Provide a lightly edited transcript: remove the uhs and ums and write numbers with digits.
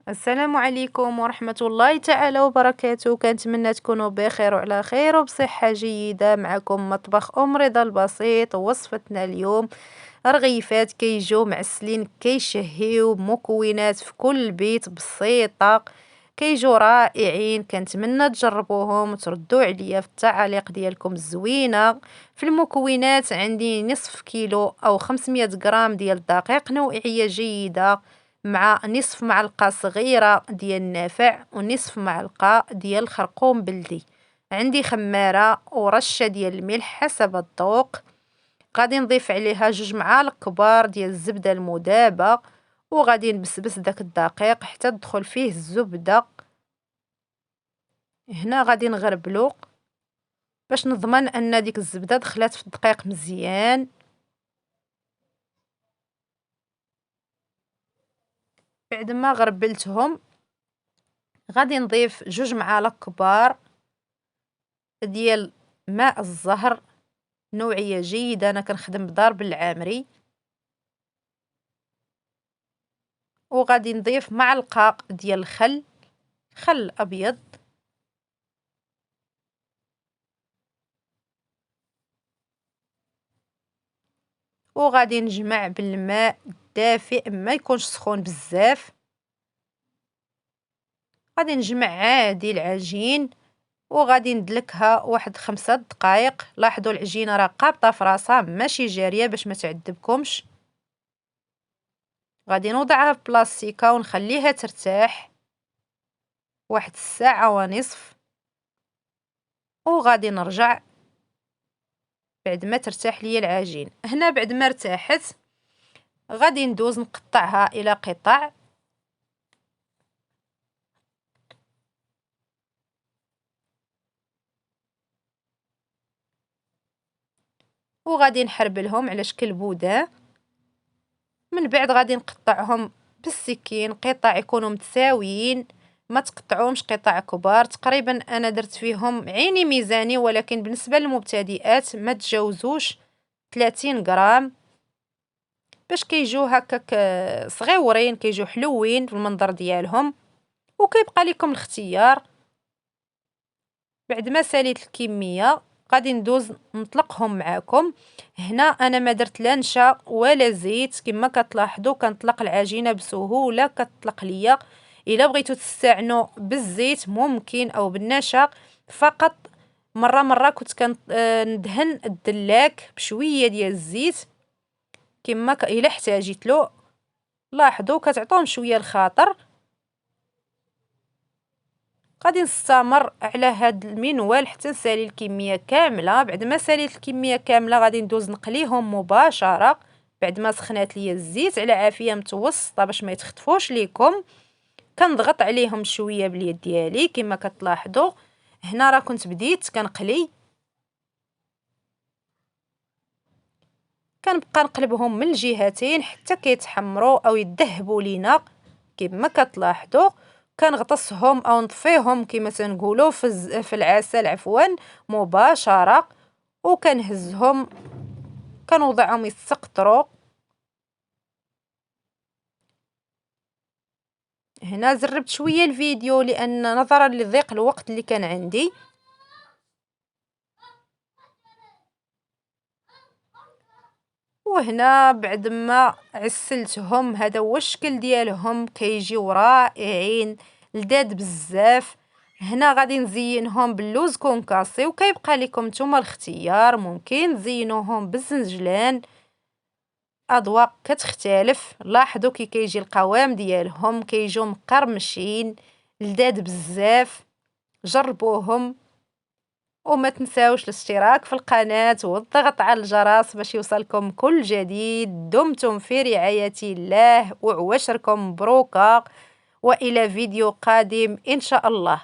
السلام عليكم ورحمة الله تعالى وبركاته. كنتمنى تكونوا بخير وعلى خير وبصحة جيدة. معكم مطبخ رضا البسيط. وصفتنا اليوم رغيفات كيجيو معسلين كيشهيو بمكونات في كل بيت بسيطة، كيجيو رائعين. كنتمنى تجربوهم وتردوا عليا في التعاليق ديالكم الزوينة. في المكونات عندي نصف كيلو أو 500 غرام ديال الدقيق نوعية جيدة، مع نصف معلقة صغيرة ديال النافع ونصف معلقة ديال الخرقوم بلدي. عندي خمارة ورشة ديال الملح حسب الذوق. غادي نضيف عليها 2 معالق كبار ديال الزبدة المذابة، وغادي نبسبس داك الدقيق حتى تدخل فيه الزبدة. هنا غادي نغربلو باش نضمن ان ديك الزبدة دخلت في الدقيق مزيان. بعد ما غربلتهم غادي نضيف 2 معالق كبار ديال ماء الزهر نوعية جيدة، انا كنخدم بضرب العامري. وغادي نضيف معلقة ديال خل ابيض. وغادي نجمع بالماء الدافئ، ما يكونش سخون بزاف. غادي نجمع عادي العجين وغادي ندلكها واحد 5 دقائق. لاحظوا العجينه راه قابطه في راسها ماشي جاريه باش ما تعذبكمش. غادي نوضعها في بلاستيكه ونخليها ترتاح واحد 1.5 ساعة، وغادي نرجع بعد ما ترتاح ليا العجين. هنا بعد ما ارتاحت غادي ندوز نقطعها الى قطع. وغادي نحربلهم على شكل بودان. من بعد غادي نقطعهم بالسكين قطع يكونوا متساويين، ما تقطعوهمش قطع كبار. تقريبا انا درت فيهم عيني ميزاني، ولكن بالنسبه للمبتدئات ما تجاوزوش 30 غرام باش كيجيو هكاك صغيورين، كيجيو حلوين في المنظر ديالهم. وكيبقى لكم الاختيار. بعد ما ساليت الكميه غادي ندوز نطلقهم معاكم. هنا انا ما درت لا نشا ولا زيت، كما كتلاحظوا كنطلق العجينه بسهوله كتطلق ليا. الا بغيتو تستعنوا بالزيت ممكن او بالنشا فقط. مره كنت ندهن الدلاك بشويه ديال الزيت كما الا احتاجيت له. لاحظوا كتعطوهم شويه الخاطر. غادي نستمر على هاد المنوال حتى نسالي الكميه كامله. بعد ما ساليت الكميه كامله غادي ندوز نقليهم مباشره بعد ما سخنات ليا الزيت على عافيه متوسطه باش ما يتخطفوش ليكم. كنضغط عليهم شويه باليد ديالي كما كتلاحظوا. هنا راه كنت بديت كنقلي، كنبقى نقلبهم من الجهتين حتى كيتحمروا او يذهبوا لينا كما كتلاحظوا. كنغطسهم او نطفيهم كما تنقولوا في العسل عفوا مباشره، وكنهزهم كنوضعهم يستقطروا. هنا زربت شويه الفيديو لان نظرا لضيق الوقت اللي كان عندي. وهنا بعد ما عسلتهم هذا هو الشكل ديالهم، كيجيو رائعين لذاذ بزاف. هنا غادي نزينهم باللوز كونكاسي، وكيبقى لكم نتوما الاختيار. ممكن تزينوهم بالزنجلان، اذواق كتختلف. لاحظوا كي كيجي القوام ديالهم كيجيو مقرمشين لذاذ بزاف. جربوهم وما تنساوش الاشتراك في القناة والضغط على الجرس باش يوصلكم كل جديد. دمتم في رعاية الله وعواشركم مبروكة، وإلى فيديو قادم إن شاء الله.